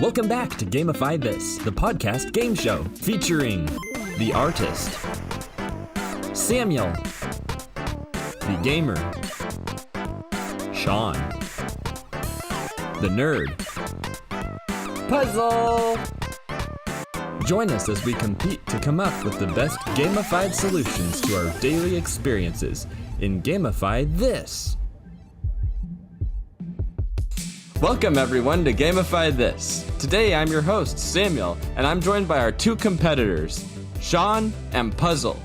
Welcome back to Gamify This, the podcast game show featuring the artist, Samuel, the gamer, Sean, the nerd, Puzzle. Join us as we compete to come up with the best gamified solutions to our daily experiences in Gamify This. Welcome everyone to Gamify This. Today I'm your host, Samuel, and I'm joined by our two competitors, Sean and Puzzle.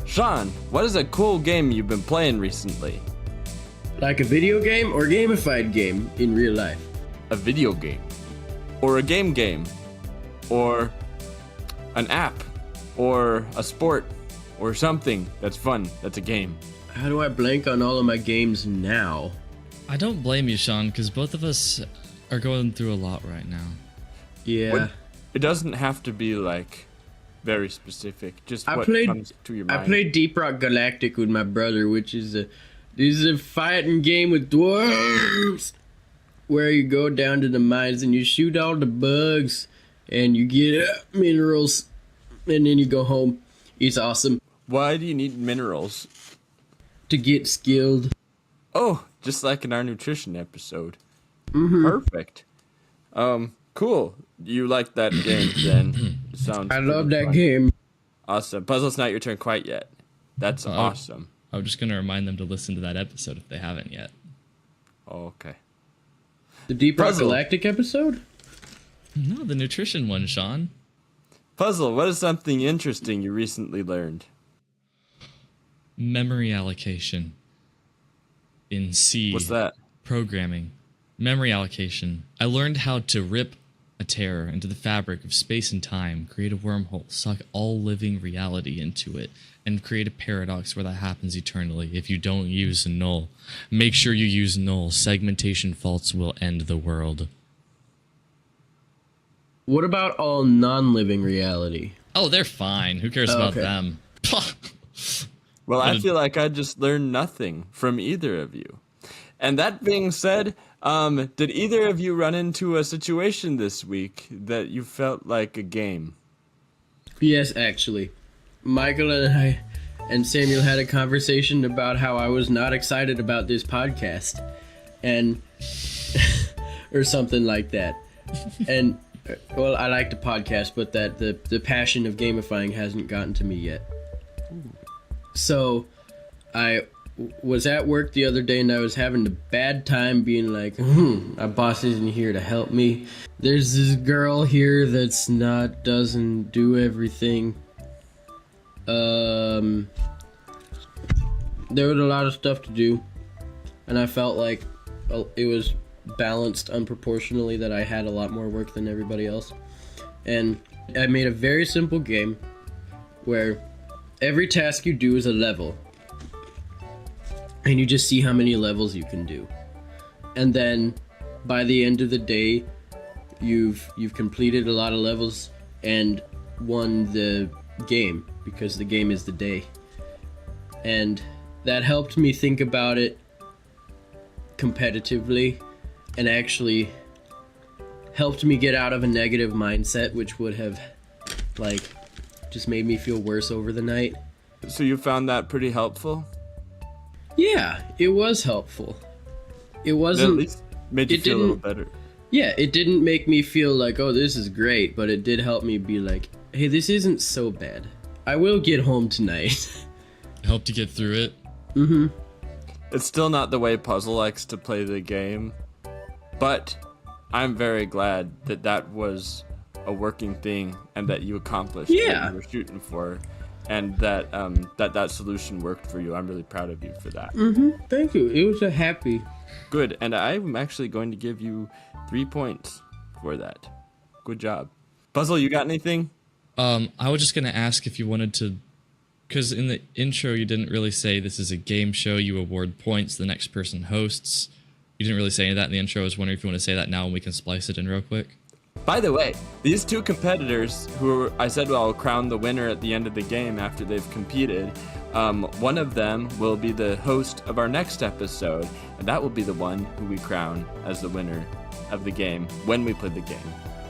Sean, what is a cool game you've been playing recently? Like a video game or gamified game in real life? A video game. Or a game. Or an app. Or a sport. Or something that's fun, that's a game. How do I blank on all of my games now? I don't blame you, Sean, because both of us are going through a lot right now. Yeah. It doesn't have to be like very specific. Just what comes to your mind. I played Deep Rock Galactic with my brother, which is a fighting game with dwarves, where you go down to the mines and you shoot all the bugs, and you get minerals, and then you go home. It's awesome. Why do you need minerals? To get skilled. Oh, just like in our nutrition episode. Mm-hmm. Perfect. Cool. You like that game then? I love that game. Awesome. Puzzle's not your turn quite yet. That's awesome. I was just going to remind them to listen to that episode if they haven't yet. Oh, okay. The Deep Rock Galactic episode? No, the nutrition one, Sean. Puzzle, what is something interesting you recently learned? Memory allocation. In C. What's that? Programming. Memory allocation. I learned how to rip a tear into the fabric of space and time, create a wormhole, suck all living reality into it, and create a paradox where that happens eternally if you don't use null. Make sure you use null. Segmentation faults will end the world. What about all non-living reality? Oh, they're fine. Who cares about them? Well, I feel like I just learned nothing from either of you. And that being said, did either of you run into a situation this week that you felt like a game? Yes, actually. Michael and I and Samuel had a conversation about how I was not excited about this podcast. And or something like that. And well, I like the podcast, but that the passion of gamifying hasn't gotten to me yet. So, I was at work the other day and I was having a bad time being like, my boss isn't here to help me. There's this girl here doesn't do everything. There was a lot of stuff to do, and I felt like it was balanced unproportionally, that I had a lot more work than everybody else. And I made a very simple game where every task you do is a level, and you just see how many levels you can do. And then by the end of the day, you've completed a lot of levels and won the game, because the game is the day. And that helped me think about it competitively, and actually helped me get out of a negative mindset, which would have just made me feel worse over the night. So you found that pretty helpful? Yeah, it was helpful. It wasn't... At least made you feel a little better. Yeah, it didn't make me feel like, oh, this is great, but it did help me be like, hey, this isn't so bad. I will get home tonight. Helped you get through it? Mm-hmm. It's still not the way Puzzle likes to play the game, but I'm very glad that was a working thing and that you accomplished what you were shooting for, and that that solution worked for you. I'm really proud of you for that. Mm-hmm. Thank you. It was a happy. Good, and I'm actually going to give you 3 points for that. Good job. Puzzle, you got anything? I was just going to ask if you wanted to, because in the intro you didn't really say this is a game show, you award points, the next person hosts. You didn't really say any of that in the intro. I was wondering if you want to say that now and we can splice it in real quick. By the way, these two competitors who I said I'll crown the winner at the end of the game after they've competed One of them will be the host of our next episode, and that will be the one who we crown as the winner of the game when we play the game.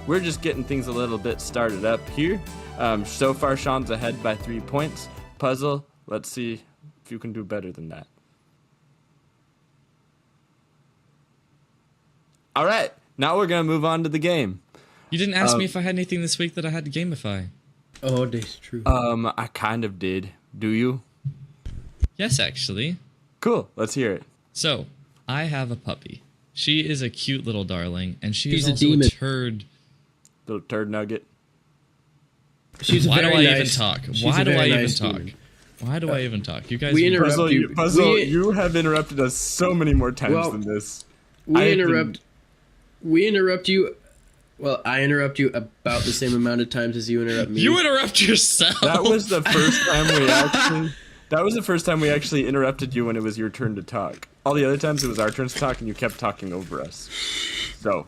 We're just getting things a little bit started up here. So far, Sean's ahead by 3 points. Puzzle, let's see if you can do better than that. All right, now we're going to move on to the game. You didn't ask me if I had anything this week that I had to gamify. Oh, that's true. I kind of did. Do you? Yes, actually. Cool, let's hear it. So, I have a puppy. She is a cute little darling, and she's She's a also demon. a turd. Little turd nugget. She's Why do very I even nice- talk? she's Why a do I very even nice talk? demon. Why do I even talk? You guys. we interrupt Puzzle, you. you have interrupted us so many more times than this. We interrupt you. Well, I interrupt you about the same amount of times as you interrupt me. You interrupt yourself. That was the first time we actually. That was the first time we actually interrupted you when it was your turn to talk. All the other times it was our turns to talk, and you kept talking over us. So,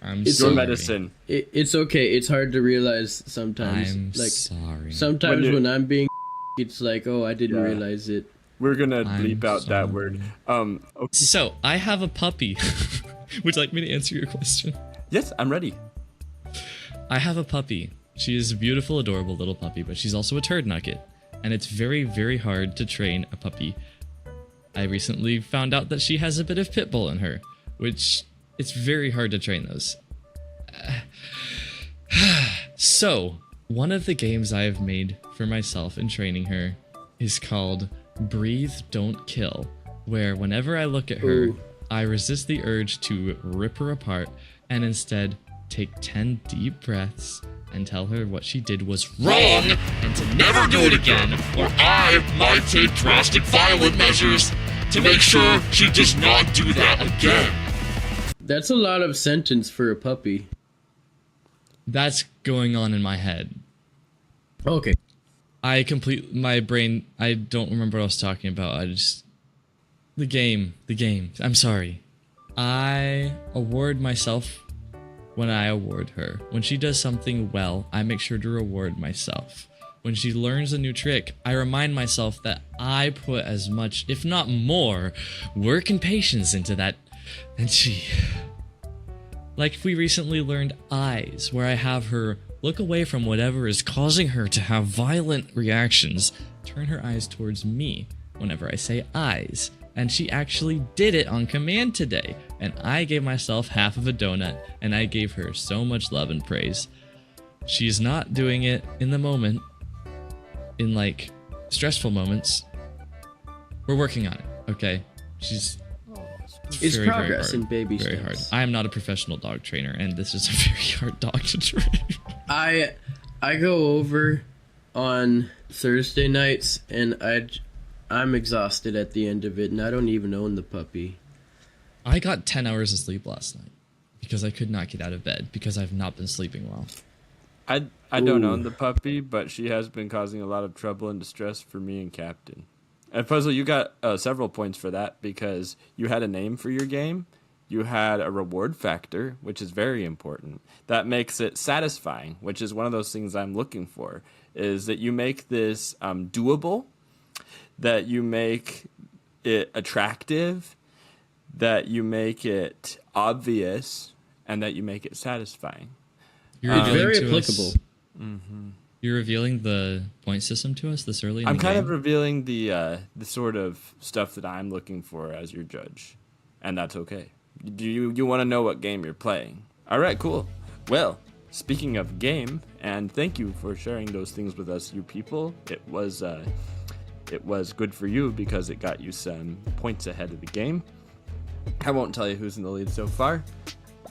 I'm your sorry. medicine. It's okay. It's hard to realize sometimes. I'm like sorry. sometimes when I'm being, it's like, oh, I didn't realize it. We're gonna I'm bleep out that sorry. word. Okay. So, I have a puppy. Would you like me to answer your question? Yes, I'm ready. I have a puppy. She is a beautiful, adorable little puppy, but she's also a turd nugget. And it's very, very hard to train a puppy. I recently found out that she has a bit of pit bull in her, which it's very hard to train those. So, one of the games I have made for myself in training her is called Breathe, Don't Kill, where whenever I look at her, Ooh. I resist the urge to rip her apart and instead take 10 deep breaths and tell her what she did was wrong and to never do it again, or I might take drastic violent measures to make sure she does not do that again. That's a lot of sentence for a puppy. That's going on in my head. Okay. My brain, I don't remember what I was talking about. The game. I'm sorry. I award myself when I award her. When she does something well, I make sure to reward myself. When she learns a new trick, I remind myself that I put as much, if not more, work and patience into that. And she... Like we recently learned eyes, where I have her look away from whatever is causing her to have violent reactions, turn her eyes towards me whenever I say eyes. And she actually did it on command today. And I gave myself half of a donut, and I gave her so much love and praise. She's not doing it in the moment, in like stressful moments. We're working on it, okay? It's very, progress very in baby very steps. hard. I am not a professional dog trainer, and this is a very hard dog to train. I go over on Thursday nights, and I'm exhausted at the end of it, and I don't even own the puppy. I got 10 hours of sleep last night because I could not get out of bed because I've not been sleeping well. I don't own the puppy, but she has been causing a lot of trouble and distress for me and Captain. And Puzzle, you got several points for that because you had a name for your game. You had a reward factor, which is very important. That makes it satisfying, which is one of those things I'm looking for, is that you make this doable, that you make it attractive, that you make it obvious, and that you make it satisfying. You're It's revealing very to applicable. us- You're revealing the point system to us this early in I'm the kind game? of revealing the sort of stuff that I'm looking for as your judge, and that's okay. Do you want to know what game you're playing? All right, cool. Well, speaking of game, and thank you for sharing those things with us, you people. It was good for you because it got you some points ahead of the game. I won't tell you who's in the lead so far.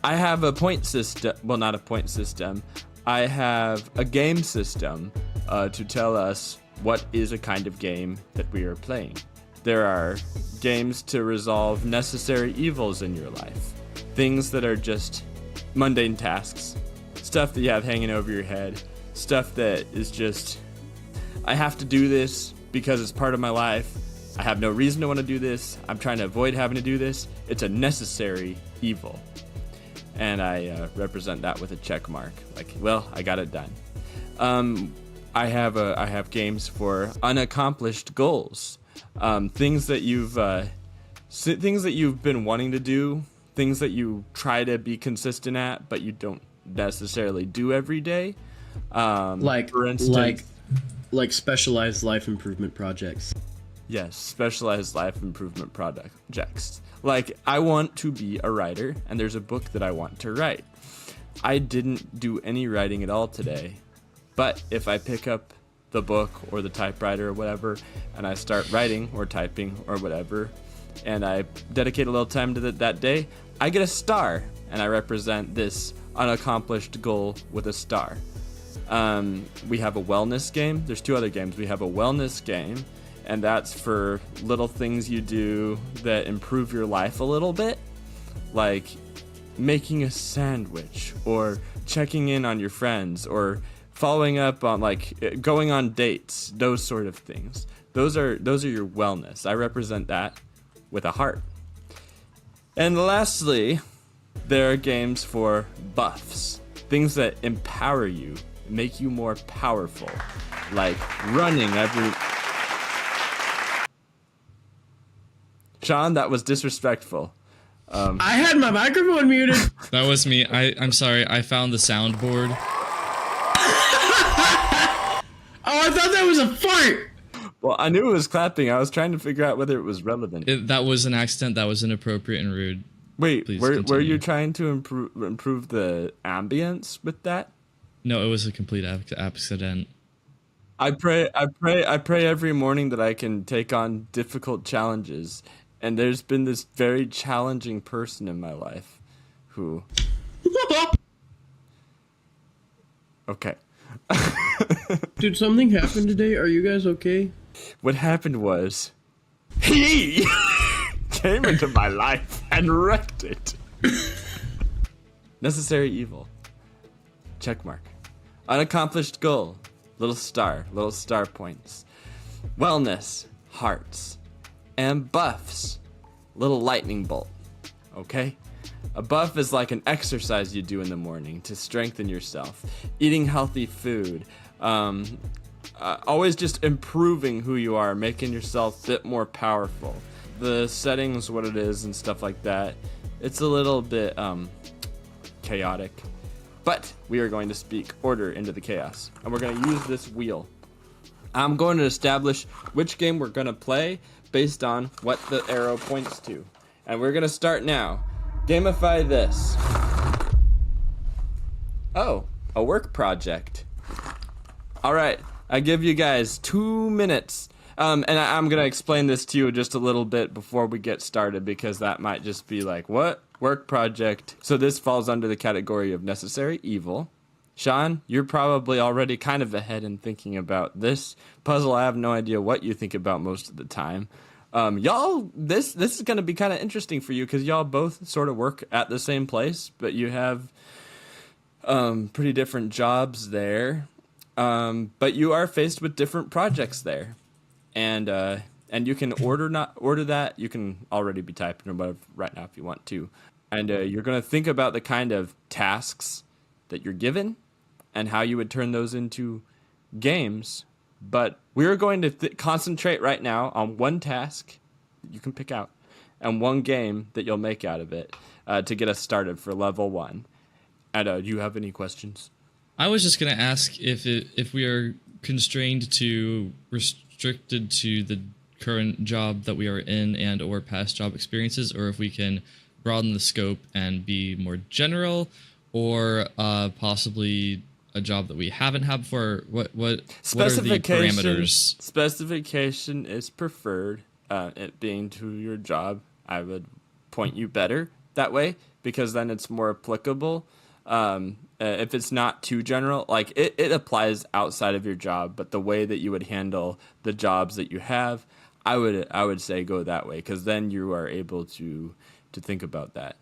I have a point system. Well, not a point system. I have a game system to tell us what is a kind of game that we are playing. There are games to resolve necessary evils in your life. Things that are just mundane tasks. Stuff that you have hanging over your head. Stuff that is just, I have to do this because it's part of my life. I have no reason to want to do this. I'm trying to avoid having to do this. It's a necessary evil. And I represent that with a check mark. Like, well, I got it done. I have games for unaccomplished goals, things that you've been wanting to do, things that you try to be consistent at, but you don't necessarily do every day. For instance, like specialized life improvement projects. Yes, specialized life improvement projects. Like, I want to be a writer, and there's a book that I want to write. I didn't do any writing at all today, but if I pick up the book or the typewriter or whatever, and I start writing or typing or whatever, and I dedicate a little time to that day, I get a star, and I represent this unaccomplished goal with a star. We have a wellness game. There's 2 other games. We have a wellness game, and that's for little things you do that improve your life a little bit, like making a sandwich or checking in on your friends or following up on, like, going on dates, those sort of things. Those are your wellness. I represent that with a heart. And lastly, there are games for buffs, things that empower you, make you more powerful, like running every... Sean, that was disrespectful. I had my microphone muted. That was me. I'm sorry. I found the soundboard. Oh, I thought that was a fart. Well, I knew it was clapping. I was trying to figure out whether it was relevant. That was an accident. That was inappropriate and rude. Wait, were you trying to improve the ambience with that? No, it was a complete accident. I pray every morning that I can take on difficult challenges, and there's been this very challenging person in my life who... Okay. Dude, something happened today. Are you guys okay? What happened was, he came into my life and wrecked it. Necessary evil. Checkmark. Unaccomplished goal. Little star points. Wellness, hearts. And buffs, little lightning bolt. Okay? A buff is like an exercise you do in the morning to strengthen yourself. Eating healthy food. Always just improving who you are, making yourself a bit more powerful. The settings, what it is, and stuff like that, it's a little bit chaotic. But we are going to speak order into the chaos, and we're going to use this wheel. I'm going to establish which game we're going to play based on what the arrow points to. And we're going to start now. Gamify This. Oh, a work project. All right, I give you guys 2 minutes. And I'm going to explain this to you just a little bit before we get started, because that might just be like, what? Work project. So this falls under the category of necessary evil. Sean, you're probably already kind of ahead in thinking about this puzzle. I have no idea what you think about most of the time. Y'all, this is going to be kind of interesting for you, because y'all both sort of work at the same place, but you have pretty different jobs there. But you are faced with different projects there. And you can order that. You can already be typing or whatever right now if you want to. And you're going to think about the kind of tasks that you're given and how you would turn those into games. But we're going to concentrate right now on one task that you can pick out and one game that you'll make out of it to get us started for level 1. And do you have any questions? I was just going to ask if we are constrained to restricted to the current job that we are in and or past job experiences, or if we can broaden the scope and be more general, or possibly a job that we haven't had before. What are the parameters? Specification is preferred. It being to your job, I would point you better that way, because then it's more applicable. If it's not too general, like it applies outside of your job, but the way that you would handle the jobs that you have, I would say go that way, because then you are able to think about that,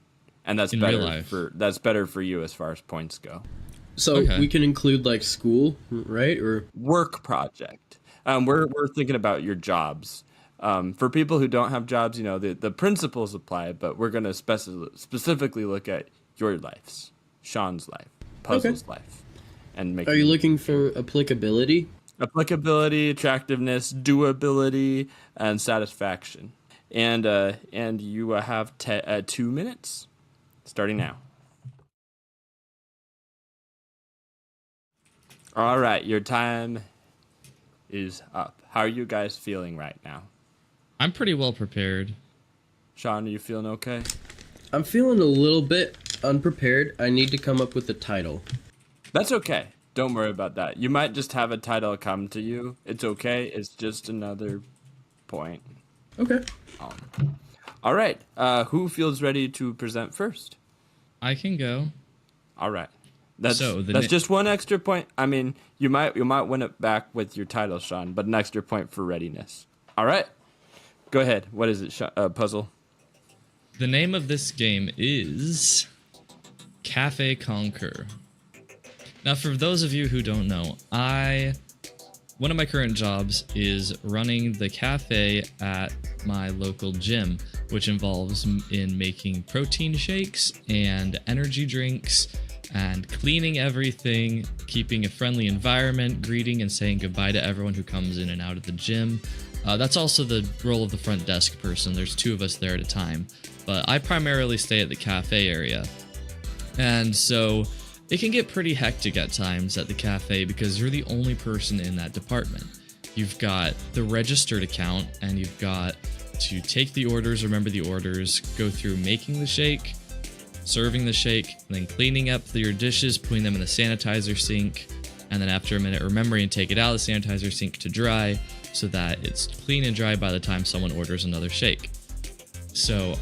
and that's better for you as far as points go. So okay. We can include like school, right, or work project. We're thinking about your jobs. For people who don't have jobs, the principles apply, but we're going to specifically look at your lives, Sean's life, Puzzle's life, and make. Are you looking for applicability? applicability, attractiveness, doability, and satisfaction. And you have 2 minutes, starting now. All right, your time is up. How are you guys feeling right now? I'm pretty well prepared. Sean, are you feeling okay? I'm feeling a little bit unprepared. I need to come up with a title. That's okay. Don't worry about that. You might just have a title come to you. It's okay. It's just another point. Okay. All right. Who feels ready to present first? I can go. All right. That's So, just one extra point. I mean, you might win it back with your title, Sean, but an extra point for readiness. All right. Go ahead. What is it, Puzzle? The name of this game is Cafe Conquer. Now, for those of you who don't know, one of my current jobs is running the cafe at my local gym, which involves in making protein shakes and energy drinks and cleaning everything, keeping a friendly environment, greeting and saying goodbye to everyone who comes in and out of the gym. That's also the role of the front desk person. There's 2 of us there at a time, but I primarily stay at the cafe area. And so it can get pretty hectic at times at the cafe because you're the only person in that department. You've got the registered account, and you've got to take the orders, remember the orders, go through making the shake, serving the shake, then cleaning up your dishes, putting them in the sanitizer sink, and then after a minute remembering to take it out of the sanitizer sink to dry so that it's clean and dry by the time someone orders another shake. So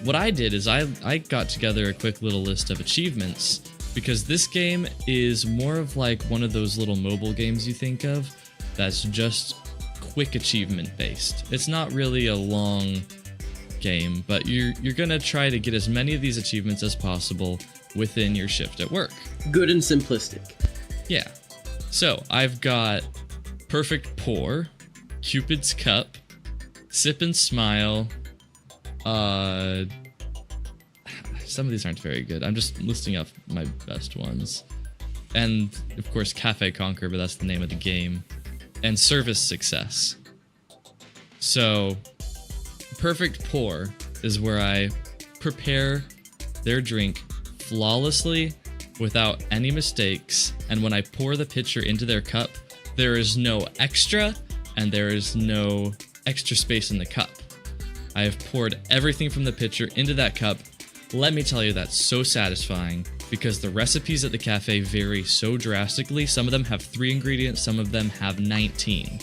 what I did is I got together a quick little list of achievements, because this game is more of like one of those little mobile games you think of that's just quick achievement based. It's not really a long game, but you're gonna try to get as many of these achievements as possible within your shift at work. Good and simplistic. Yeah. So I've got Perfect Pour, Cupid's Cup, Sip and Smile. Some of these aren't very good. I'm just listing off my best ones. And of course Cafe Conquer, but that's the name of the game. And Service Success. So Perfect Pour is where I prepare their drink flawlessly without any mistakes, and when I pour the pitcher into their cup, there is no extra and there is no extra space in the cup. I have poured everything from the pitcher into that cup. Let me tell you, that's so satisfying because the recipes at the cafe vary so drastically. Some of them have 3 ingredients, some of them have 19.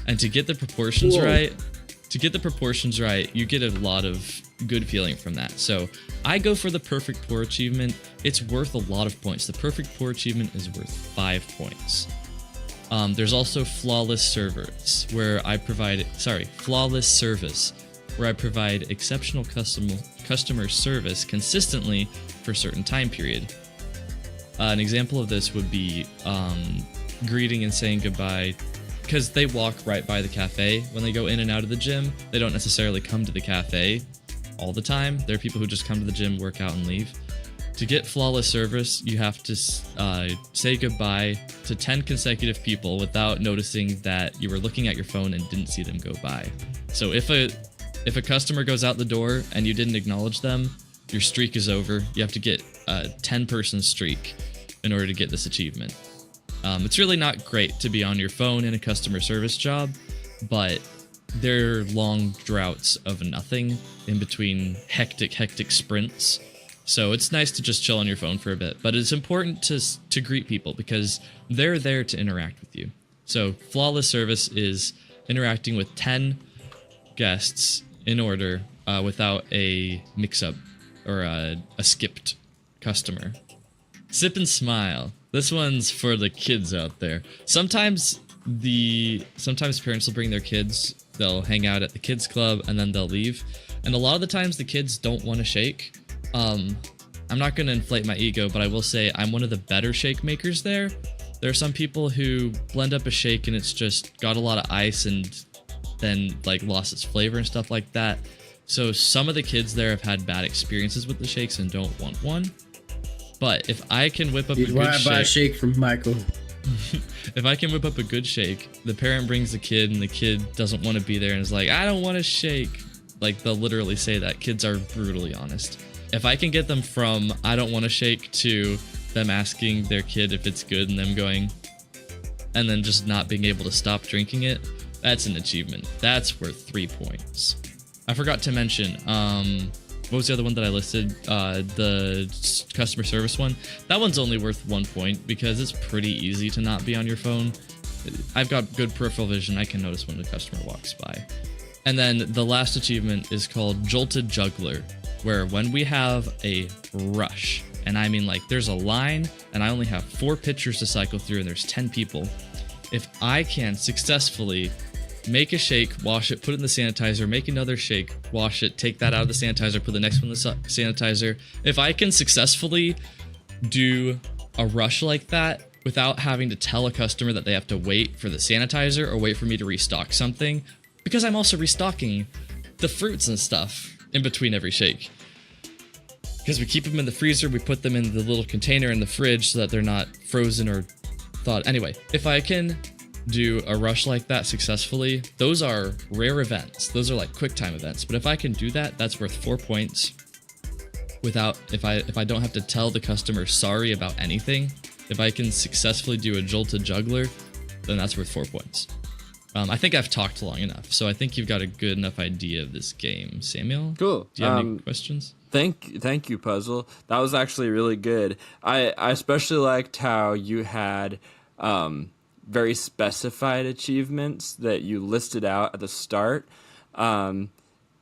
And to get the proportions right, you get a lot of good feeling from that. So I go for the Perfect Pour achievement. It's worth a lot of points. The Perfect Pour achievement is worth 5 points. There's also Flawless Service, where I provide exceptional customer service consistently for a certain time period. An example of this would be greeting and saying goodbye, because they walk right by the cafe when they go in and out of the gym. They don't necessarily come to the cafe all the time. There are people who just come to the gym, work out, and leave. To get flawless service, you have to say goodbye to 10 consecutive people without noticing that you were looking at your phone and didn't see them go by. So if a customer goes out the door and you didn't acknowledge them, your streak is over. You have to get a 10-person streak in order to get this achievement. It's really not great to be on your phone in a customer service job, but there are long droughts of nothing in between hectic sprints. So it's nice to just chill on your phone for a bit, but it's important to greet people because they're there to interact with you. So flawless service is interacting with 10 guests in order without a mix-up or a skipped customer. Sip and Smile. This one's for the kids out there. Sometimes parents will bring their kids, they'll hang out at the kids club, and then they'll leave. And a lot of the times the kids don't want to shake. I'm not going to inflate my ego, but I will say I'm one of the better shake makers there. There are some people who blend up a shake and it's just got a lot of ice and then like lost its flavor and stuff like that. So some of the kids there have had bad experiences with the shakes and don't want one. But if I can whip up a good shake... Why I buy a shake from Michael? If I can whip up a good shake, the parent brings the kid and the kid doesn't want to be there and is like, I don't want to shake. Like, they'll literally say that. Kids are brutally honest. If I can get them from I don't want to shake to them asking their kid if it's good and them going and then just not being able to stop drinking it, that's an achievement. That's worth 3 points. I forgot to mention, what was the other one that I listed? The customer service one. That one's only worth 1 point because it's pretty easy to not be on your phone. I've got good peripheral vision. I can notice when the customer walks by. And then the last achievement is called Jolted Juggler, where when we have a rush, and I mean like there's a line and I only have 4 pitchers to cycle through and there's 10 people, if I can successfully make a shake, wash it, put it in the sanitizer, make another shake, wash it, take that out of the sanitizer, put the next one in the sanitizer. If I can successfully do a rush like that without having to tell a customer that they have to wait for the sanitizer or wait for me to restock something, because I'm also restocking the fruits and stuff in between every shake. Because we keep them in the freezer, we put them in the little container in the fridge so that they're not frozen or thawed. Anyway, if I can do a rush like that successfully, those are rare events. Those are like quick time events. But if I can do that, that's worth 4 points. Without, if I don't have to tell the customer sorry about anything, if I can successfully do a Jolted Juggler, then that's worth 4 points. I think I've talked long enough, so I think you've got a good enough idea of this game. Samuel? Cool. Do you have any questions? Thank you, Puzzle. That was actually really good. I especially liked how you had very specified achievements that you listed out at the start, and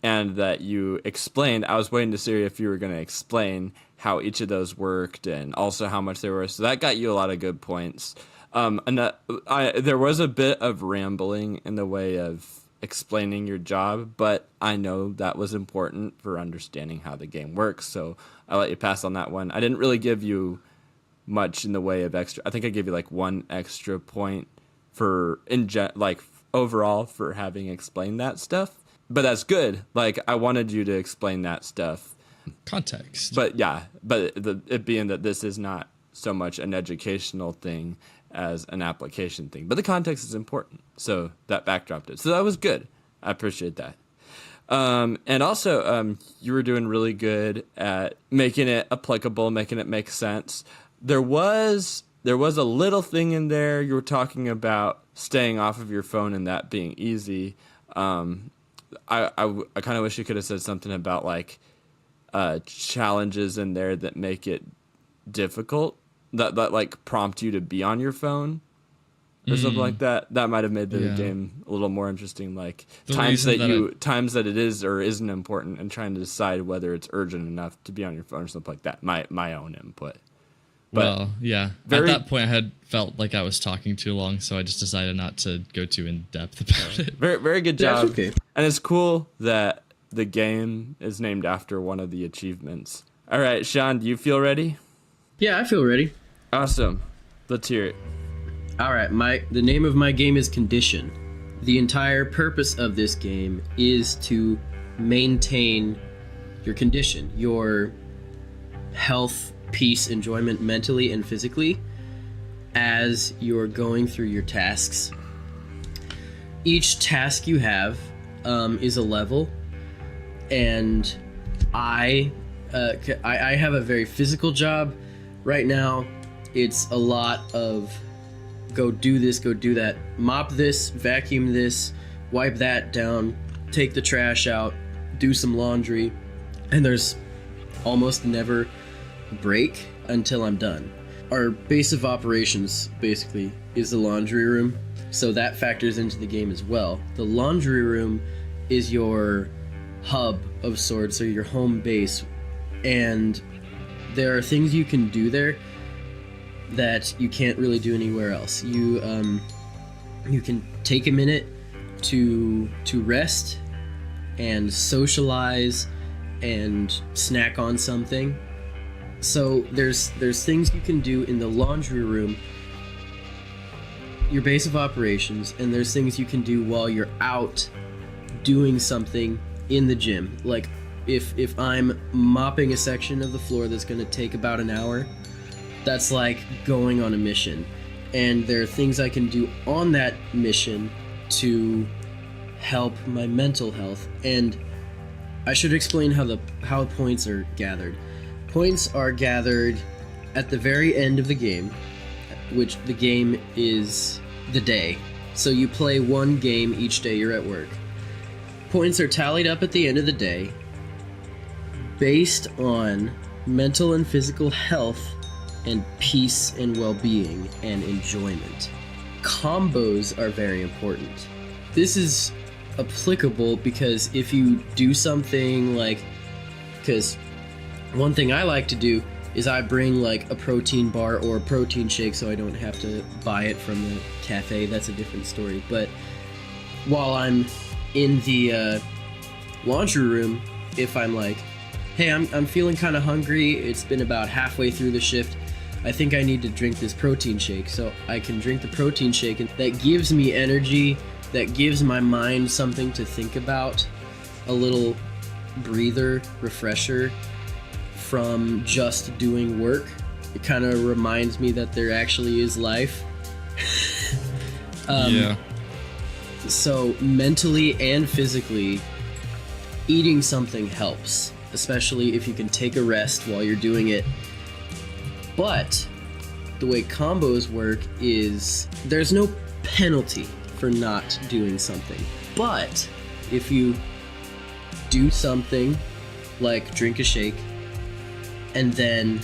that you explained. I was waiting to see if you were going to explain how each of those worked and also how much they were. So that got you a lot of good points. There was a bit of rambling in the way of explaining your job, but I know that was important for understanding how the game works, so I let you pass on that one. I didn't really give you much in the way of extra. I think I gave you like 1 extra point for overall for having explained that stuff, but that's good. Like, I wanted you to explain that stuff. Context. But yeah, it being that this is not so much an educational thing as an application thing, but the context is important, so that backdropped it. So that was good. I appreciate that. And also, you were doing really good at making it applicable, making it make sense. There was a little thing in there. You were talking about staying off of your phone and that being easy. I kind of wish you could have said something about like challenges in there that make it difficult, that like prompt you to be on your phone or something like that. That might have made the game a little more interesting. Like times that it is or isn't important, and trying to decide whether it's urgent enough to be on your phone or something like that. My own input. But well, yeah. At that point, I had felt like I was talking too long, so I just decided not to go too in depth about it. Very, very good job. That's okay. And it's cool that the game is named after one of the achievements. All right, Sean, do you feel ready? Yeah, I feel ready. Awesome. Let's hear it. All right, the name of my game is Condition. The entire purpose of this game is to maintain your condition, your health, peace, enjoyment mentally and physically as you're going through your tasks. Each task you have is a level, and I have a very physical job right now. It's a lot of go do this, go do that, mop this, vacuum this, wipe that down, take the trash out, do some laundry, and there's almost never a break until I'm done. Our base of operations basically is the laundry room, so that factors into the game as well. The laundry room is your hub of sorts, or your home base, and there are things you can do there that you can't really do anywhere else. You can take a minute to rest and socialize and snack on something. So there's things you can do in the laundry room, your base of operations, and there's things you can do while you're out doing something in the gym. Like if I'm mopping a section of the floor that's going to take about an hour, that's like going on a mission. and there are things I can do on that mission to help my mental health. And I should explain how points are gathered. Points are gathered at the very end of the game, which the game is the day. So you play one game each day you're at work. Points are tallied up at the end of the day based on mental and physical health and peace and well-being and enjoyment. Combos are very important. This is applicable because if you do something like, because one thing I like to do is I bring like a protein bar or a protein shake so I don't have to buy it from the cafe. That's a different story. But while I'm in the laundry room, if I'm like, hey, I'm feeling kind of hungry, it's been about halfway through the shift, I think I need to drink this protein shake. So I can drink the protein shake, and that gives me energy, that gives my mind something to think about, a little breather, refresher from just doing work. It kind of reminds me that there actually is life. Yeah. So mentally and physically, eating something helps, especially if you can take a rest while you're doing it. But the way combos work is there's no penalty for not doing something. But if you do something like drink a shake and then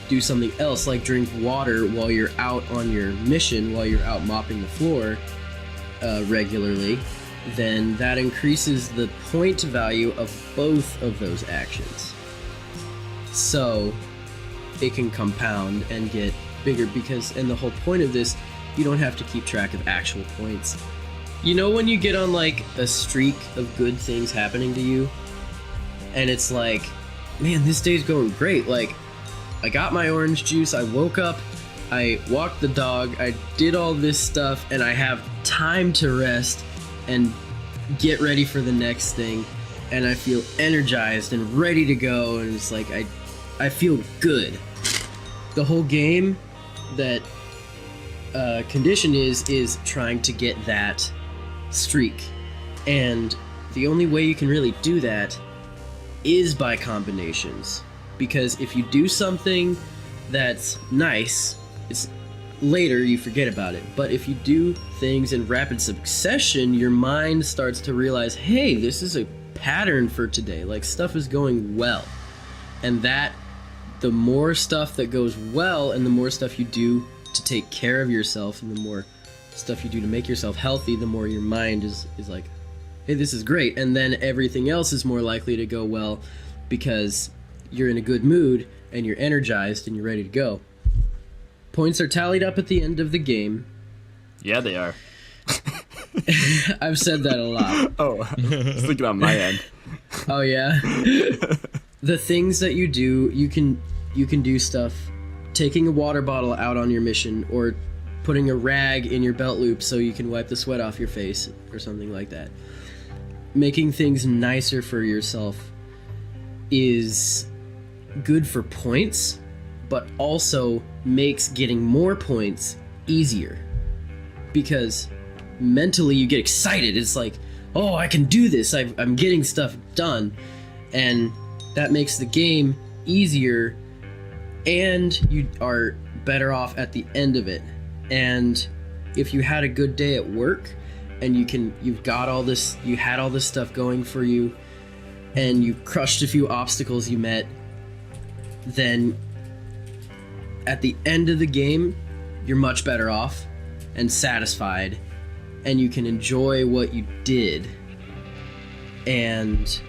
do something else like drink water while you're out on your mission, while you're out mopping the floor regularly, then that increases the point value of both of those actions. So it can compound and get bigger because, and the whole point of this, you don't have to keep track of actual points. You know when you get on like a streak of good things happening to you and it's like, man, this day's going great. Like, I got my orange juice, I woke up, I walked the dog, I did all this stuff, and I have time to rest and get ready for the next thing, and I feel energized and ready to go, and it's like I feel good. The whole game, that condition is trying to get that streak, and the only way you can really do that is by combinations, because if you do something that's nice, it's later you forget about it. But if you do things in rapid succession, your mind starts to realize, hey, this is a pattern for today, like stuff is going well. And that the more stuff that goes well and the more stuff you do to take care of yourself and the more stuff you do to make yourself healthy, the more your mind is like, hey, this is great. And then everything else is more likely to go well because you're in a good mood and you're energized and you're ready to go. Points are tallied up at the end of the game. Yeah, they are. I've said that a lot. Oh, I was thinking on my end. Oh, yeah? The things that you do, you can do stuff, taking a water bottle out on your mission, or putting a rag in your belt loop so you can wipe the sweat off your face, or something like that. Making things nicer for yourself is good for points, but also makes getting more points easier. Because mentally you get excited. It's like, oh, I can do this. I'm getting stuff done. And that makes the game easier, and you are better off at the end of it. And if you had a good day at work and you had all this stuff going for you and you crushed a few obstacles you met, then at the end of the game you're much better off and satisfied, and you can enjoy what you did and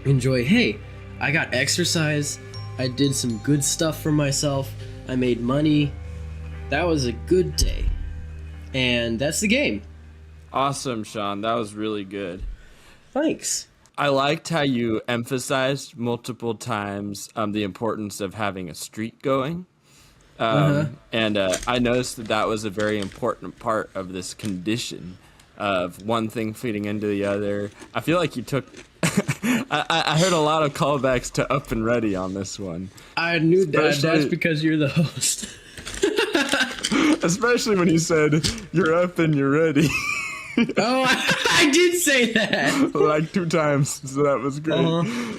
enjoy, hey, I got exercise, I did some good stuff for myself, I made money, that was a good day. And that's the game. Awesome, Sean. That was really good. Thanks. I liked how you emphasized multiple times the importance of having a streak going. And I noticed that was a very important part of this condition of one thing feeding into the other. I feel like you took... I heard a lot of callbacks to Up and Ready on this one. I knew that. That's because you're the host. Especially when you said, you're up and you're ready. Oh, I did say that. Like 2 times, so that was great.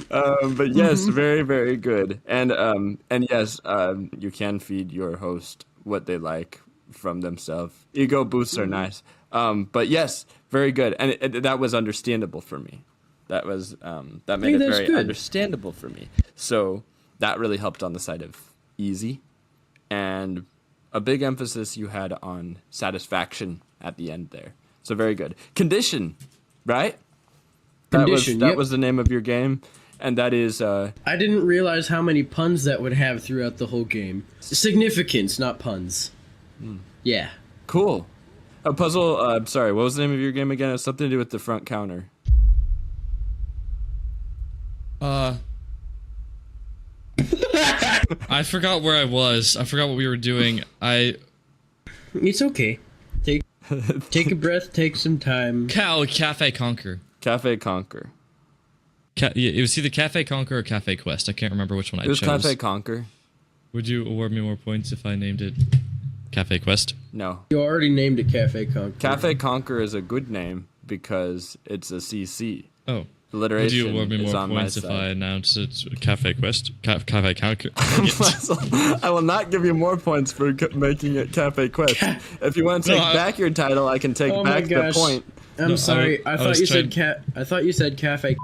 But yes, very, very good. And yes, you can feed your host what they like from themselves. Ego boosts are nice. But yes, very good. And that was understandable for me. That was that made it very good. understandable for me. So that really helped on the side of easy, and a big emphasis you had on satisfaction at the end there. So very good. Condition, right? Condition. That was the name of your game, and that is. I didn't realize how many puns that would have throughout the whole game. Significance, not puns. Yeah. Cool. A puzzle. Sorry, what was the name of your game again? It has something to do with the front counter. I forgot where I was. I forgot what we were doing. It's okay. Take a breath. Take some time. Cafe Conquer. Cafe Conquer. It was either Cafe Conquer or Cafe Quest. I can't remember which one I chose. It was Cafe Conquer. Would you award me more points if I named it Cafe Quest? No. You already named it Cafe Conquer. Cafe Conquer is a good name because it's a CC. Oh. Alliteration. Would you award me more points if I announced it's Cafe Quest? Cafe Conquer? I will not give you more points for making it Cafe Quest. If you want to take back your title, I can take back the point. I'm sorry. I thought you said Cafe,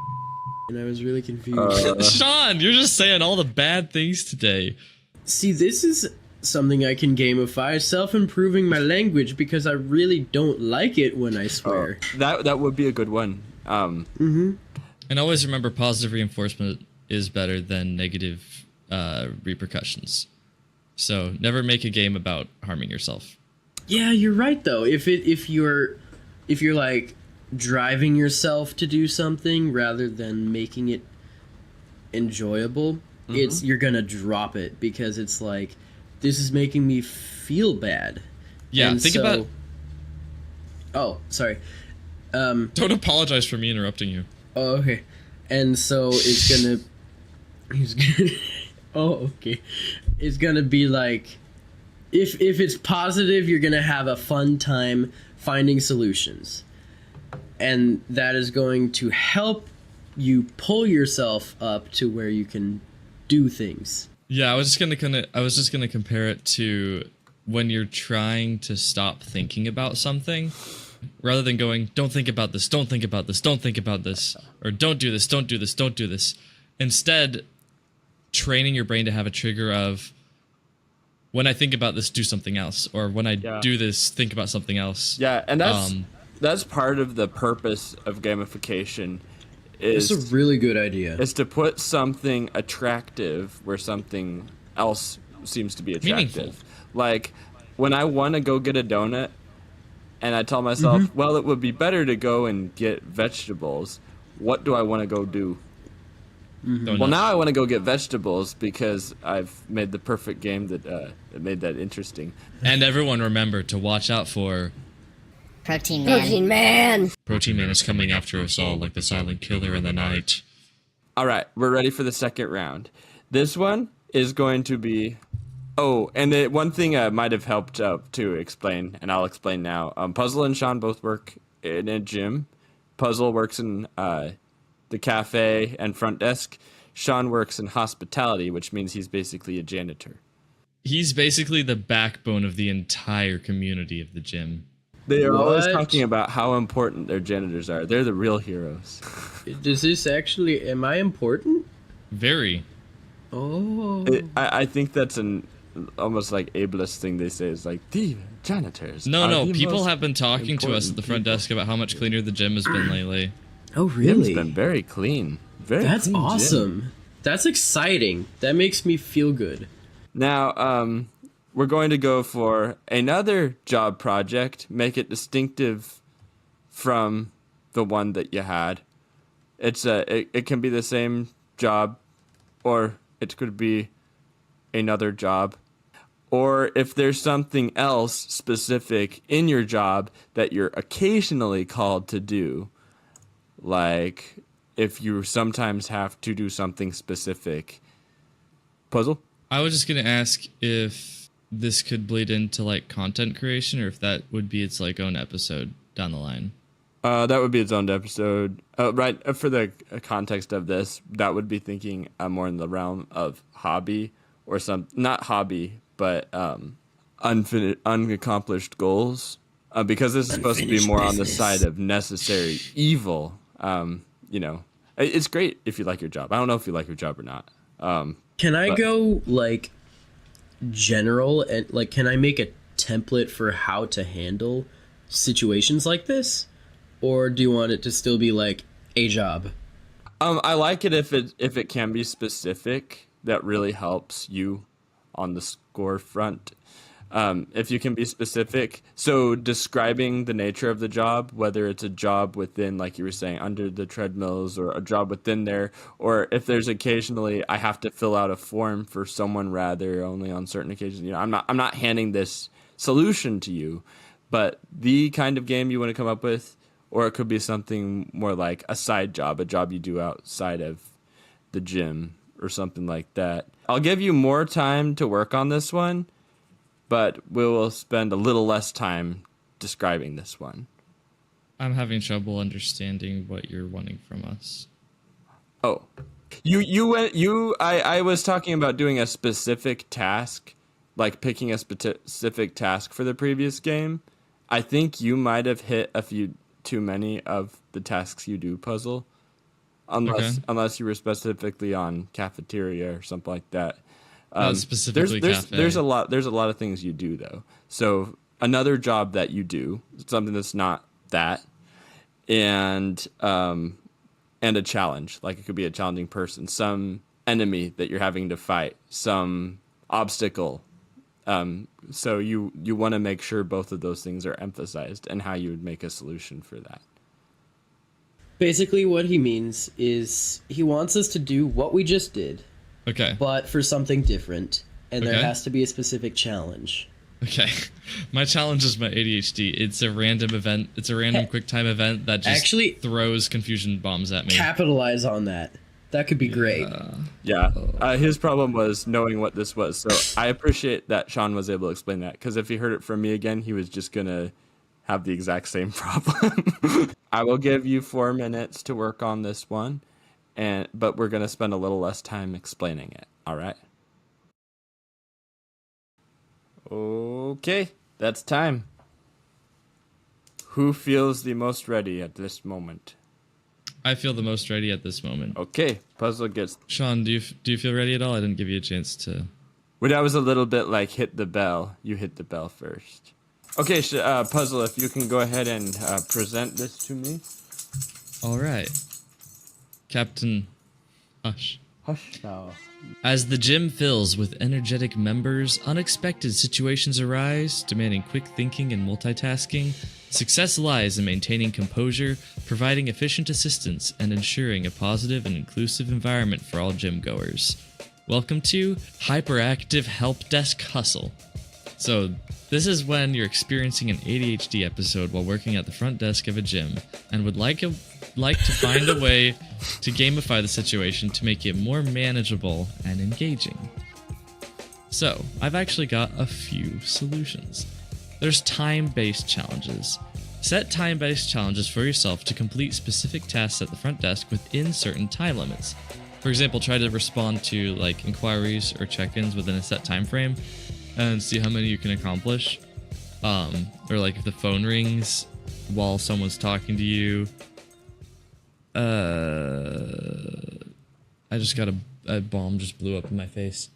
and I was really confused. Sean, you're just saying all the bad things today. See, this is something I can gamify, self-improving my language, because I really don't like it when I swear. That would be a good one. And always remember, positive reinforcement is better than negative repercussions. So never make a game about harming yourself. Yeah, you're right though. If you're like driving yourself to do something rather than making it enjoyable, you're gonna drop it because it's like, this is making me feel bad. Yeah, and think about. Oh, sorry. Don't apologize for me interrupting you. Oh, okay. And so it's gonna. Oh, okay. It's gonna be like, if it's positive, you're gonna have a fun time finding solutions, and that is going to help you pull yourself up to where you can do things. Yeah, I was just gonna compare it to when you're trying to stop thinking about something. Rather than going, don't think about this, don't think about this, don't think about this, or don't do this, don't do this, don't do this. Instead, training your brain to have a trigger of, when I think about this, do something else, or when I do this, think about something else. Yeah, and that's part of the purpose of gamification. It's a really good idea. Is to put something attractive where something else seems to be attractive. Meaningful. Like, when I want to go get a donut, and I tell myself, well, it would be better to go and get vegetables. What do I want to go do? Well, now I want to go get vegetables because I've made the perfect game that made that interesting. And everyone remember to watch out for Protein Man. Protein Man. Protein Man is coming after us all like the silent killer in the night. All right, we're ready for the second round. This one is going to be... Oh, and the one thing might have helped to explain, and I'll explain now. Puzzle and Sean both work in a gym. Puzzle works in the cafe and front desk. Sean works in hospitality, which means he's basically a janitor. He's basically the backbone of the entire community of the gym. They are always talking about how important their janitors are. They're the real heroes. Does this actually... Am I important? Very. Oh. I think that's almost like ableist thing they say is like, the janitors. No, people have been talking to us at the front desk about how much cleaner the gym has been lately. Oh, really? It's been very clean. That's clean awesome. Gym. That's exciting. That makes me feel good. Now, we're going to go for another job project. Make it distinctive from the one that you had. It can be the same job, or it could be another job. Or if there's something else specific in your job that you're occasionally called to do, like if you sometimes have to do something specific. Puzzle? I was just going to ask if this could bleed into like content creation, or if that would be its like own episode down the line. That would be its own episode. Right, for the context of this, that would be thinking more in the realm of hobby or not hobby, but unaccomplished goals. Because this is supposed to be more on the side of necessary evil. It's great if you like your job. I don't know if you like your job or not. Can I go like general and like can I make a template for how to handle situations like this? Or do you want it to still be like a job? I like it if it can be specific. That really helps you on the score front. If you can be specific, so describing the nature of the job, whether it's a job within, like you were saying, under the treadmills, or a job within there, or if there's occasionally I have to fill out a form for someone rather only on certain occasions. I'm not handing this solution to you, but the kind of game you want to come up with. Or it could be something more like a side job, a job you do outside of the gym or something like that. I'll give you more time to work on this one, but we will spend a little less time describing this one. I'm having trouble understanding what you're wanting from us. Oh, I was talking about doing a specific task, like picking a specific task for the previous game. I think you might have hit a few too many of the tasks you do puzzle, unless you were specifically on cafeteria or something like that. Specifically there's a lot of things you do though. So another job that you do, something that's not that, and a challenge, like it could be a challenging person, some enemy that you're having to fight, some obstacle. So you want to make sure both of those things are emphasized and how you would make a solution for that. Basically what he means is he wants us to do what we just did. Okay. But for something different, and there has to be a specific challenge. Okay. My challenge is my ADHD. It's a random event. It's a random QuickTime event that just actually throws confusion bombs at me. Capitalize on that. That could be great. Yeah. His problem was knowing what this was. So I appreciate that Sean was able to explain that, because if he heard it from me again, he was just going to have the exact same problem. I will give you 4 minutes to work on this one, but we're going to spend a little less time explaining it. All right? Okay, that's time. Who feels the most ready at this moment? I feel the most ready at this moment. Okay, puzzle gets... Sean, do you feel ready at all? I didn't give you a chance to... Well, that was a little bit like hit the bell. You hit the bell first. Okay, puzzle, if you can go ahead and present this to me. All right. Captain... Hush. Hush now. As the gym fills with energetic members, unexpected situations arise, demanding quick thinking and multitasking. Success lies in maintaining composure, providing efficient assistance, and ensuring a positive and inclusive environment for all gym goers. Welcome to Hyperactive Help Desk Hustle. So, this is when you're experiencing an ADHD episode while working at the front desk of a gym, and would like to find a way to gamify the situation to make it more manageable and engaging. So, I've actually got a few solutions. There's time-based challenges. Set time-based challenges for yourself to complete specific tasks at the front desk within certain time limits. For example, try to respond to like inquiries or check-ins within a set time frame and see how many you can accomplish. Or like if the phone rings while someone's talking to you. I just got a bomb just blew up in my face.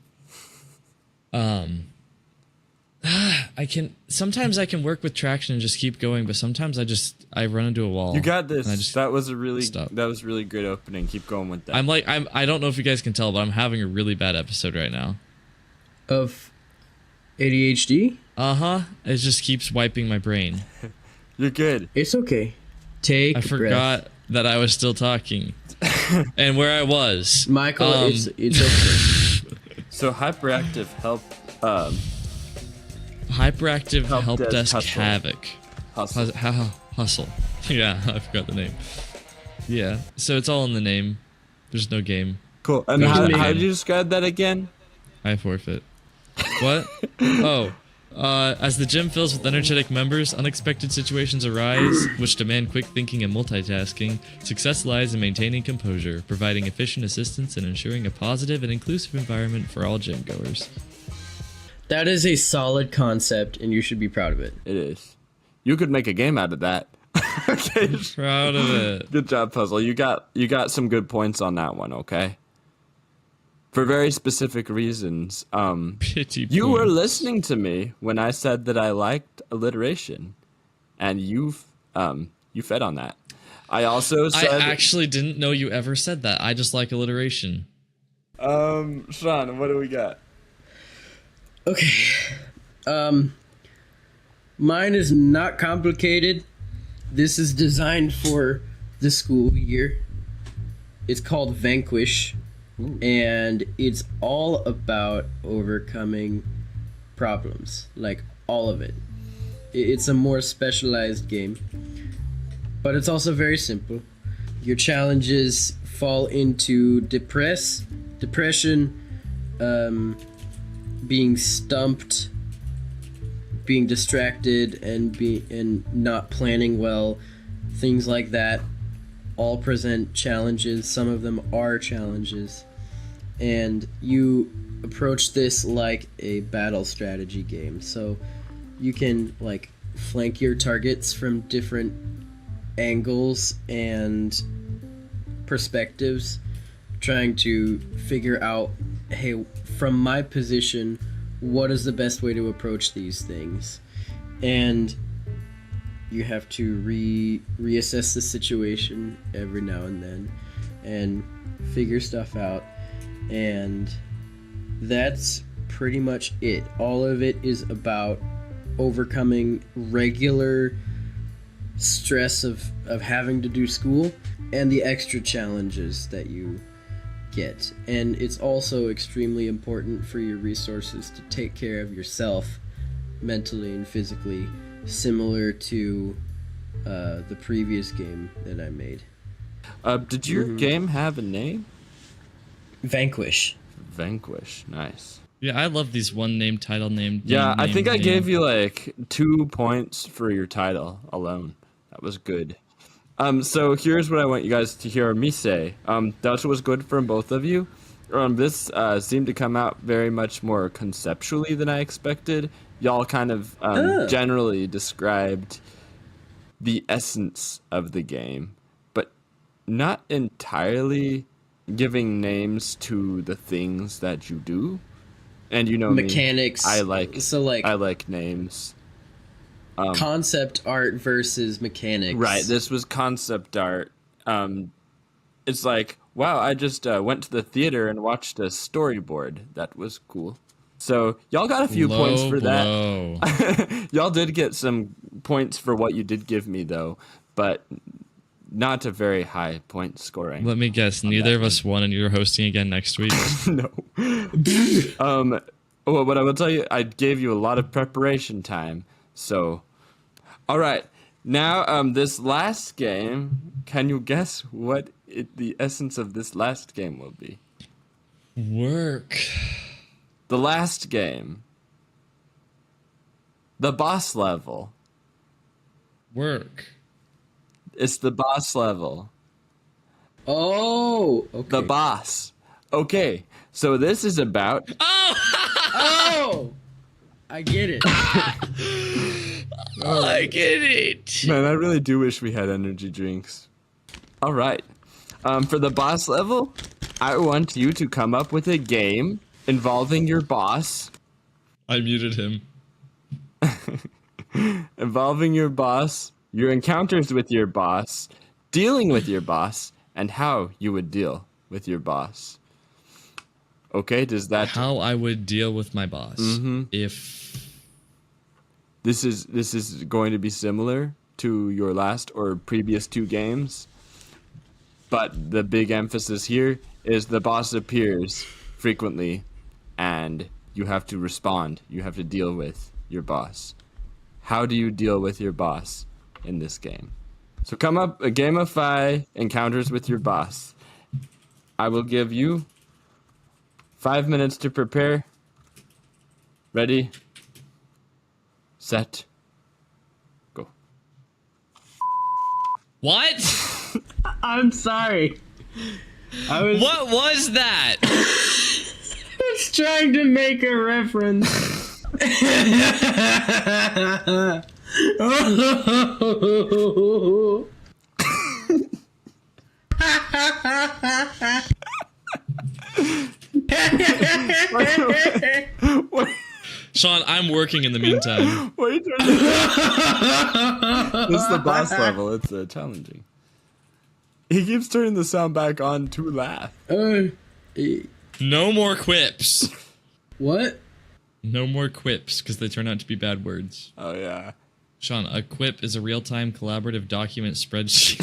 Sometimes I can work with traction and just keep going, but sometimes I run into a wall. You got this. That was really great opening. Keep going with that. I don't know if you guys can tell, but I'm having a really bad episode right now. Of ADHD? Uh-huh. It just keeps wiping my brain. You're good. It's okay. Take a breath. I forgot that I was still talking. And where I was. Michael, it's okay. So hyperactive help desk hustle. havoc. Hustle. Yeah, I forgot the name. Yeah. So it's all in the name. There's no game. Cool. And how did you describe that again? I forfeit. What? Oh. As the gym fills with energetic members, unexpected situations arise, which demand quick thinking and multitasking. Success lies in maintaining composure, providing efficient assistance, and ensuring a positive and inclusive environment for all gym goers. That is a solid concept, and you should be proud of it. It is. You could make a game out of that. Okay. Proud of it. Good job, Puzzle. You got some good points on that one, okay? For very specific reasons. Pity You points. were listening to me when I said that I liked alliteration, and you fed on that. I also said I actually didn't know you ever said that. I just like alliteration. Sean, what do we got? Okay. Mine is not complicated. This is designed for the school year. It's called Vanquish. And it's all about overcoming problems, like all of it. It's a more specialized game, but it's also very simple. Your challenges fall into depression, being stumped, being distracted, and not planning well, things like that. All present challenges. Some of them are challenges. And you approach this like a battle strategy game. So you can like flank your targets from different angles and perspectives, trying to figure out, hey, from my position, what is the best way to approach these things? And you have to reassess the situation every now and then and figure stuff out. And that's pretty much it. All of it is about overcoming regular stress of having to do school and the extra challenges that you get. And it's also extremely important for your resources to take care of yourself mentally and physically, similar to the previous game that I made. Did your game have a name? Vanquish. Vanquish. Nice. Yeah, I love these one name, title name. Yeah, I think I name. gave you like 2 points for your title alone. That was good. So here's what I want you guys to hear me say. That was good from both of you. This seemed to come out very much more conceptually than I expected. Y'all kind of generally described the essence of the game, but not entirely giving names to the things that you do. And you know mechanics. I like names. Concept art versus mechanics. Right, this was concept art. It's like, wow, I just went to the theater and watched a storyboard. That was cool. So y'all got a few points for that. Y'all did get some points for what you did give me, though, but not a very high point scoring. Let me guess, neither of us won, and you're hosting again next week. No. Well, what I will tell you, I gave you a lot of preparation time. So, all right. Now, this last game, can you guess what the essence of this last game will be? Work. The last game. The boss level. Work. It's the boss level. Oh, okay. The boss. Okay, so this is about... Oh! I get it. I get it. Man, I really do wish we had energy drinks. All right. For the boss level, I want you to come up with a game involving your boss. I muted him. Involving your boss, your encounters with your boss, dealing with your boss, and how you would deal with your boss. Okay, does that... How I would deal with my boss if... This is going to be similar to your last or previous 2 games, but the big emphasis here is the boss appears frequently, and you have to respond. You have to deal with your boss. How do you deal with your boss in this game? So come up, gamify encounters with your boss. I will give you 5 minutes to prepare. Ready? Set. Go. What? I'm sorry. What was that? I was trying to make a reference. What? Sean, I'm working in the meantime. What are you doing? This is the boss level. It's challenging. He keeps turning the sound back on to laugh. No more quips. What? No more quips, because they turn out to be bad words. Oh, yeah. Sean, a quip is a real-time collaborative document spreadsheet.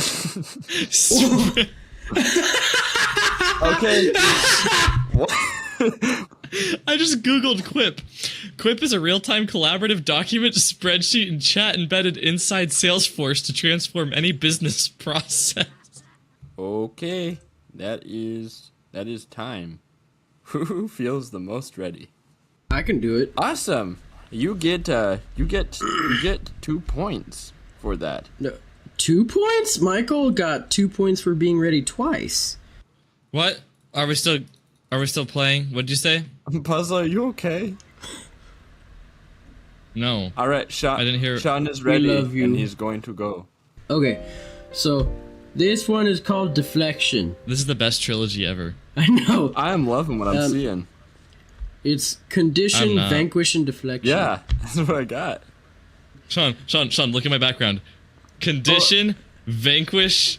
Okay. What? I just googled quip. Quip is a real-time collaborative document spreadsheet and chat embedded inside Salesforce to transform any business process. Okay. That is time. Who feels the most ready? I can do it. Awesome. You get 2 points for that. No, 2 points? Michael got 2 points for being ready twice. What? Are we still playing? What'd you say? Puzzle, are you okay? No. All right, Sean. I didn't hear. Sean is ready, love you. and he's going to go. Okay, so this one is called Deflection. This is the best trilogy ever. I know. I am loving what I'm seeing. It's Condition, Vanquish, and Deflection. Yeah, that's what I got. Sean, look at my background. Condition, Vanquish,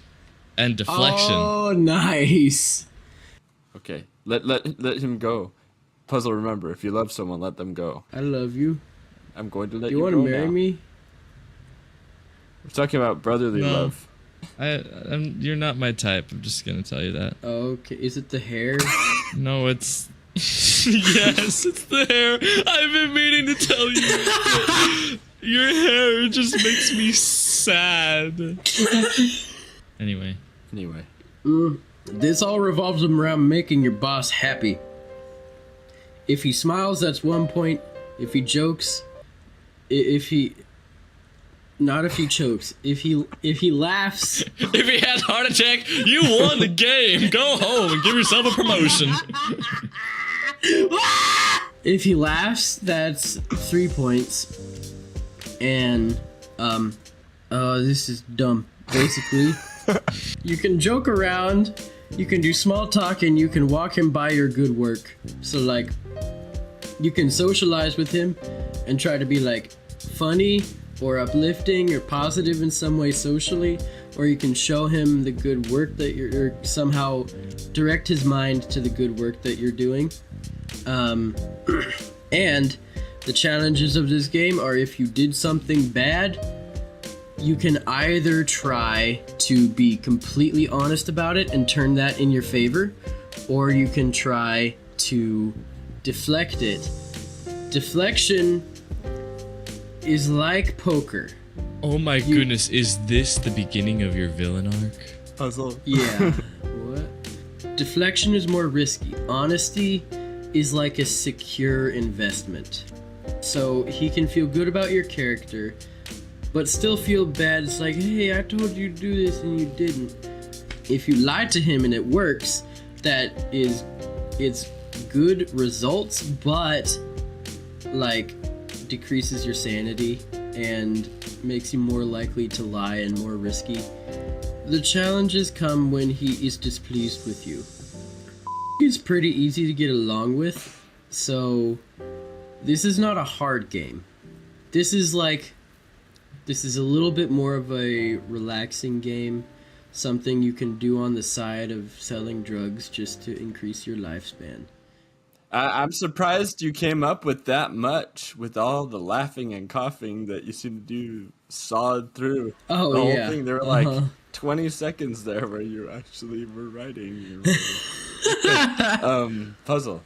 and Deflection. Oh, nice. Okay, let him go. Puzzle, remember, if you love someone, let them go. I love you. I'm going to let You you want go to marry now. me? We're talking about brotherly No. love. You're not my type. I'm just gonna tell you that. Okay, is it the hair? No, it's. Yes, it's the hair. I've been meaning to tell you. Your hair just makes me sad. Anyway. This all revolves around making your boss happy. If he smiles, that's 1 point. If he jokes, not if he chokes. If he laughs. If he had a heart attack, you won the game. Go home and give yourself a promotion. If he laughs, that's 3 points. And this is dumb. Basically, you can joke around, you can do small talk, and you can walk him by your good work. So like, you can socialize with him and try to be like funny or uplifting or positive in some way socially, or you can show him the good work that you're somehow direct his mind to the good work that you're doing. And the challenges of this game are, if you did something bad, you can either try to be completely honest about it and turn that in your favor, or you can try to deflect it. Deflection is like poker. Oh my goodness, is this the beginning of your villain arc? Puzzle. Yeah. What? Deflection is more risky. Honesty is like a secure investment. So he can feel good about your character, but still feel bad. It's like, hey, I told you to do this and you didn't. If you lie to him and it works, it's good results, but like decreases your sanity and makes you more likely to lie and more risky. The challenges come when he is displeased with you. He's pretty easy to get along with, so this is not a hard game. This is a little bit more of a relaxing game, something you can do on the side of selling drugs just to increase your lifespan. I'm surprised you came up with that much with all the laughing and coughing that you seem to do sawed through the whole thing. There were like 20 seconds there where you actually were writing. Puzzle.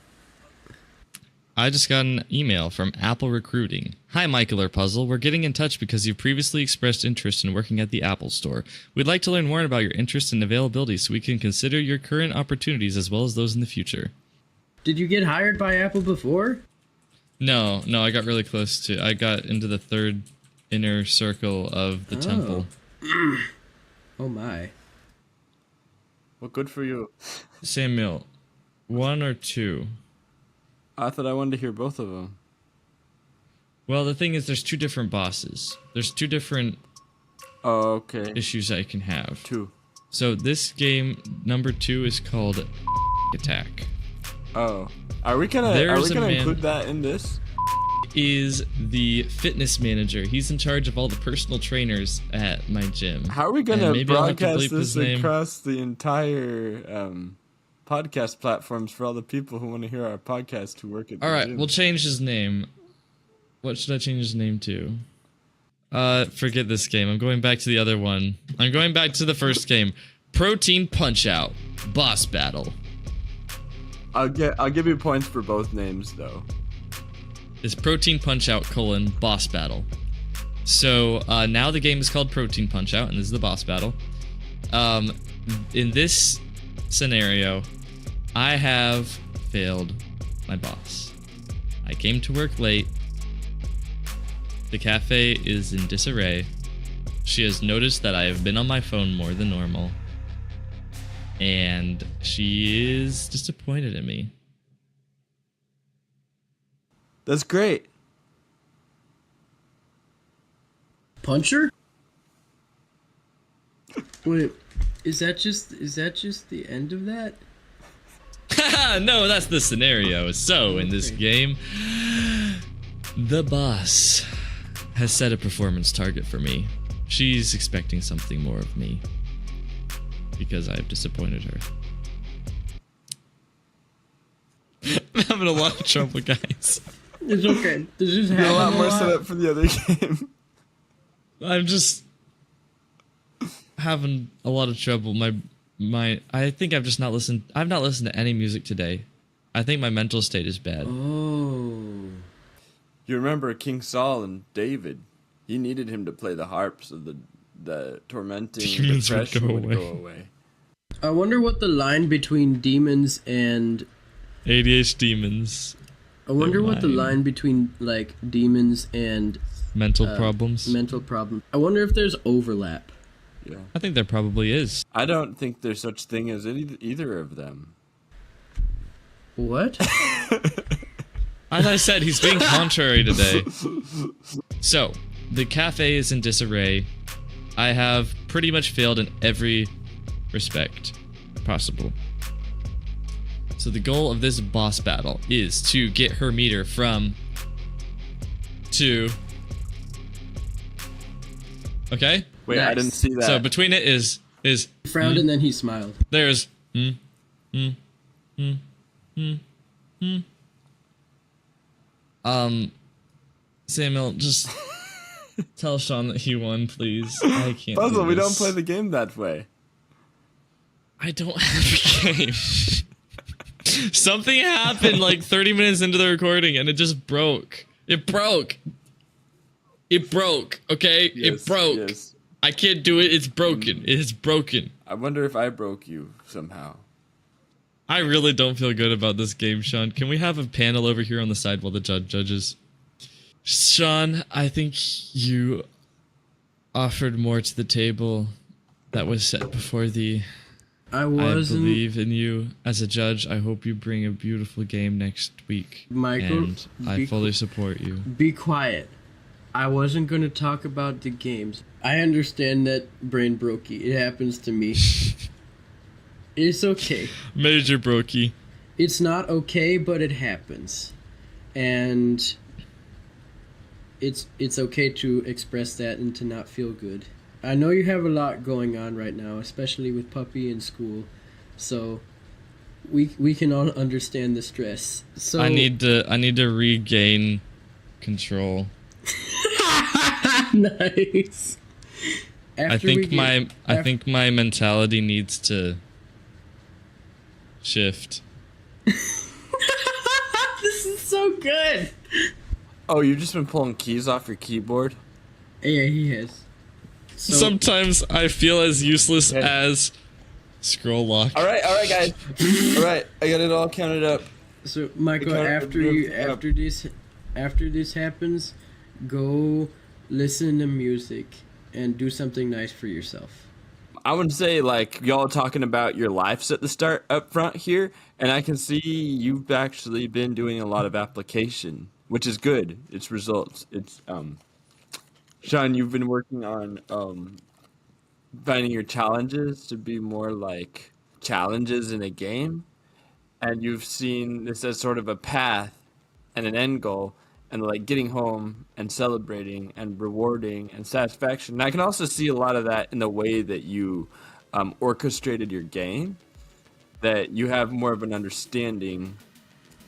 I just got an email from Apple Recruiting. Hi, Michael or Puzzle. We're getting in touch because you previously expressed interest in working at the Apple Store. We'd like to learn more about your interest and availability so we can consider your current opportunities as well as those in the future. Did you get hired by Apple before? No, I got really close to. I got into the third inner circle of the temple. Oh my. Well, good for you. Samuel, 1 or 2? I thought I wanted to hear both of them. Well, the thing is, there's 2 different bosses. There's 2 different issues I can have. 2. So this game, number 2, is called Attack. Oh. Are we gonna include that in this? Is the fitness manager. He's in charge of all the personal trainers at my gym. How are we gonna broadcast this across the entire podcast platforms for all the people who want to hear our podcast who work at the gym? We'll change his name. What should I change his name to? Forget this game. I'm going back to the other one. I'm going back to the first game. Protein Punch-Out. Boss Battle. I'll give you points for both names though. Is Protein Punch-Out : Boss Battle. So now the game is called Protein Punch-Out, and this is the boss battle. In this scenario, I have failed my boss. I came to work late. The cafe is in disarray. She has noticed that I have been on my phone more than normal. And she is disappointed in me. That's great. Puncher? Wait, is that just the end of that? No, that's the scenario. So, in this game, the boss has set a performance target for me. She's expecting something more of me because I've disappointed her. I'm having a lot of trouble, guys. It's okay. This is a lot more set up for the other game. I'm just having a lot of trouble. I think I've not listened to any music today. I think my mental state is bad. Oh. You remember King Saul and David? He needed him to play the harp so the tormenting depression would go away. I wonder what the line between demons and ADHD demons. I wonder what the line between like demons and mental problems. I wonder if there's overlap. Yeah. I think there probably is. I don't think there's such thing as either of them. What? As I said, he's being contrary today. So, the cafe is in disarray. I have pretty much failed in every respect possible. So the goal of this boss battle is to get her meter from 2. Okay? Wait, nice. I didn't see that. So between it is he frowned and then he smiled. There's Samuel, just tell Sean that he won, please. I can't. Puzzle, we don't play the game that way. I don't have a game. Something happened like 30 minutes into the recording and it just broke. It broke. Okay? Yes, it broke. Yes. I can't do it. It's broken. It is broken. I wonder if I broke you somehow. I really don't feel good about this game, Sean. Can we have a panel over here on the side while the judge judges? Sean, I think you offered more to the table that was set before thee. I believe in you as a judge. I hope you bring a beautiful game next week. Michael, and I fully support you. Be quiet. I wasn't going to talk about the games. I understand that brain brokey. It happens to me. It's okay. Major brokey. It's not okay, but it happens. And it's okay to express that and to not feel good. I know you have a lot going on right now, especially with puppy and school. So we can all understand the stress. So I need to regain control. Nice. I think my mentality needs to shift. This is so good. Oh, you've just been pulling keys off your keyboard? Yeah, he has. So, sometimes I feel as useless as scroll lock. All right, guys. All right, I got it all counted up. So, Michael, after after this happens, go listen to music and do something nice for yourself. I would say, like, y'all talking about your lives at the start up front here, and I can see you've actually been doing a lot of application, which is good. It's results. It's Sean, you've been working on finding your challenges to be more like challenges in a game, and you've seen this as sort of a path and an end goal, and like getting home and celebrating and rewarding and satisfaction. And I can also see a lot of that in the way that you orchestrated your game, that you have more of an understanding,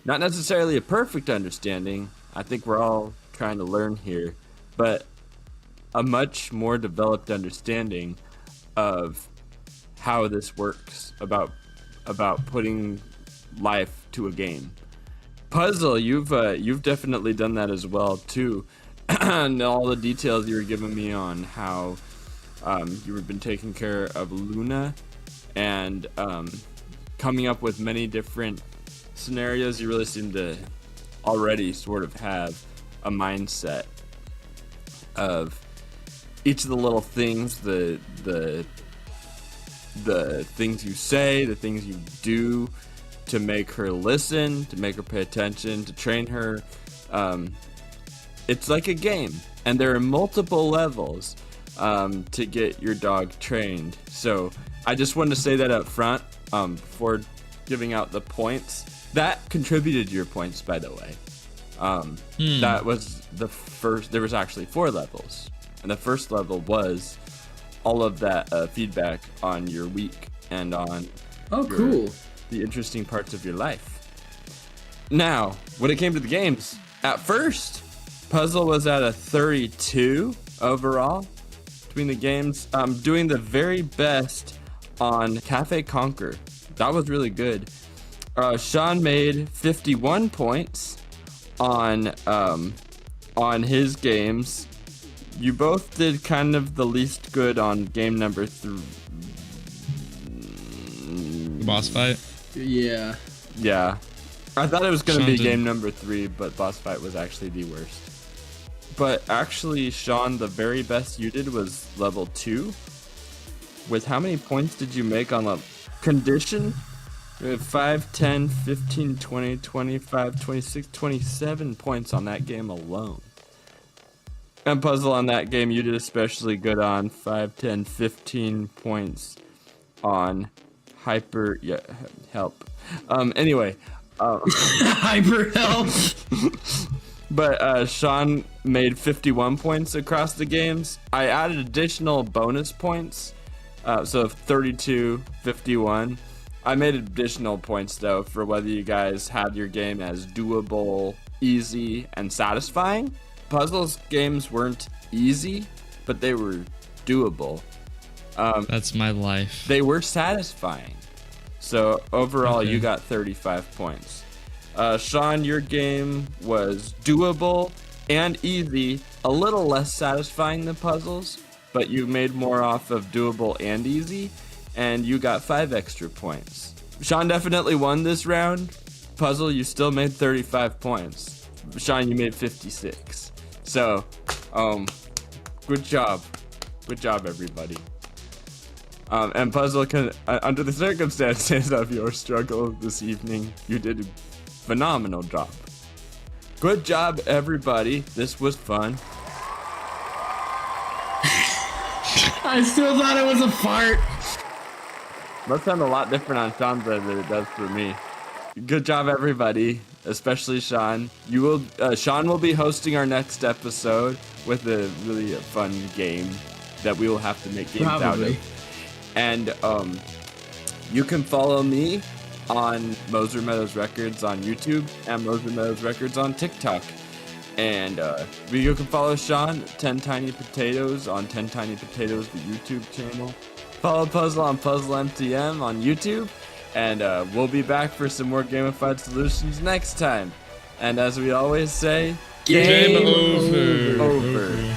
not necessarily a perfect understanding. I think we're all trying to learn here, but a much more developed understanding of how this works, about putting life to a game. Puzzle, you've definitely done that as well too, and all the details you were giving me on how you've been taking care of Luna and coming up with many different scenarios. You really seem to already sort of have a mindset of each of the little things, the things you say, the things you do to make her listen, to make her pay attention, to train her. It's like a game, and there are multiple levels to get your dog trained. So I just wanted to say that up front before giving out the points. That contributed to your points, by the way. That was the first. There was actually 4 levels, and the first level was all of that feedback on your week and on cool, the interesting parts of your life. Now, when it came to the games, at first, Puzzle was at a 32 overall between the games. Doing the very best on Cafe Conquer. That was really good. Sean made 51 points on his games. You both did kind of the least good on game number 3. Boss fight? Yeah. I thought it was going to be did. game number 3, but boss fight was actually the worst. But actually, Sean, the very best you did was level 2. With how many points did you make on the condition? You have 5, 10, 15, 20, 25, 26, 27 points on that game alone. And Puzzle, on that game, you did especially good on 5, 10, 15 points on hyper... Yeah, help. Anyway. Hyper help! But Sean made 51 points across the games. I added additional bonus points. So 32, 51. I made additional points, though, for whether you guys had your game as doable, easy, and satisfying. Puzzles games weren't easy, but they were doable. That's my life. They were satisfying. So overall, Okay. you got 35 points. Sean, your game was doable and easy, a little less satisfying than puzzles, but you made more off of doable and easy, and you got 5 extra points. Sean definitely won this round. Puzzle, you still made 35 points. Sean, you made 56. So, good job. Good job, everybody. And Puzzle, under the circumstances of your struggle this evening, you did a phenomenal job. Good job, everybody. This was fun. I still thought it was a fart. Must sound a lot different on Sean's end than it does for me. Good job, everybody, especially Sean. Sean will be hosting our next episode with a really fun game that we will have to make games out of. And you can follow me on Moser Meadows Records on YouTube and Moser Meadows Records on TikTok. And you can follow Sean, 10 Tiny Potatoes, on 10 Tiny Potatoes, the YouTube channel. Follow Puzzle on Puzzle MTM on YouTube. And we'll be back for some more Gamified Solutions next time. And as we always say, Game over.